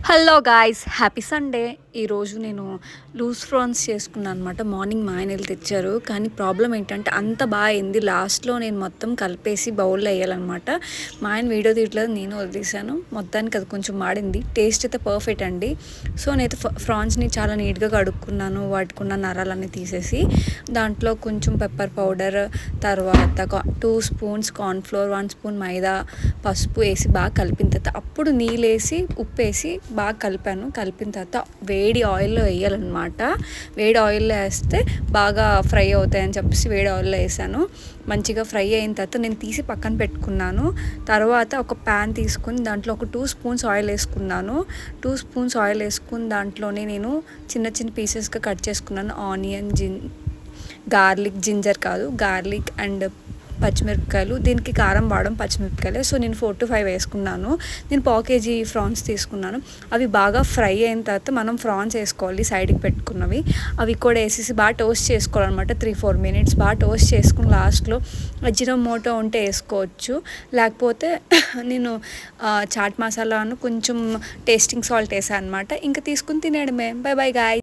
Hello guys, happy Sunday. ఈరోజు నేను loose France చేసుకున్నాను అనమాట. మార్నింగ్ మా ఆయన వెళ్ళి తెచ్చారు. కానీ ప్రాబ్లం ఏంటంటే అంత బాగా అయింది. లాస్ట్లో నేను మొత్తం కలిపేసి బౌల్లో వేయాలన్నమాట. మా ఆయన వీడియో తీయట్లేదు, నేను వదిలేసాను. మొత్తానికి అది కొంచెం మాడింది. టేస్ట్ అయితే పర్ఫెక్ట్ అండి. సో నేనైతే ఫ్రాన్స్ని చాలా నీట్గా కడుక్కున్నాను. వాటికున్న నరాలన్నీ తీసేసి దాంట్లో కొంచెం పెప్పర్ పౌడర్, తర్వాత 2 స్పూన్స్ కార్న్ఫ్లోర్, 1 స్పూన్ మైదా, పసుపు వేసి బాగా కలిపిన తర్వాత అప్పుడు నీళ్ళు వేసి ఉప్పు వేసి బాగా కలిపిన తర్వాత వేడి ఆయిల్లో వేయాలన్నమాట. వేడి ఆయిల్లో వేస్తే బాగా ఫ్రై అవుతాయని చెప్పేసి వేడి ఆయిల్లో వేసాను. మంచిగా ఫ్రై అయిన తర్వాత నేను తీసి పక్కన పెట్టుకున్నాను. తర్వాత ఒక ప్యాన్ తీసుకుని దాంట్లో ఒక 2 స్పూన్స్ ఆయిల్ వేసుకున్నాను. 2 స్పూన్స్ ఆయిల్ వేసుకుని దాంట్లోనే నేను చిన్న చిన్న పీసెస్గా కట్ చేసుకున్నాను. ఆనియన్, జింజర్ కాదు, గార్లిక్ అండ్ పచ్చిమిరపకాయలు. దీనికి కారం వాడడం పచ్చిమిరపకాయలే. సో నేను 4 to 5 వేసుకున్నాను. నేను పావు కేజీ ఫ్రాన్స్ తీసుకున్నాను. అవి బాగా ఫ్రై అయిన తర్వాత మనం ఫ్రాన్స్ వేసుకోవాలి, సైడ్కి పెట్టుకున్నవి. అవి కూడా వేసేసి బాగా టోస్ట్ చేసుకోవాలన్నమాట. 3-4 minutes బాగా టోస్ట్ చేసుకుని లాస్ట్లో అజినోమోటో ఉంటే వేసుకోవచ్చు. లేకపోతే నేను చాట్ మసాలాను కొంచెం టేస్టింగ్ సాల్ట్ వేసాను అనమాట. ఇంకా తీసుకుని తినేయడమే. By by guy.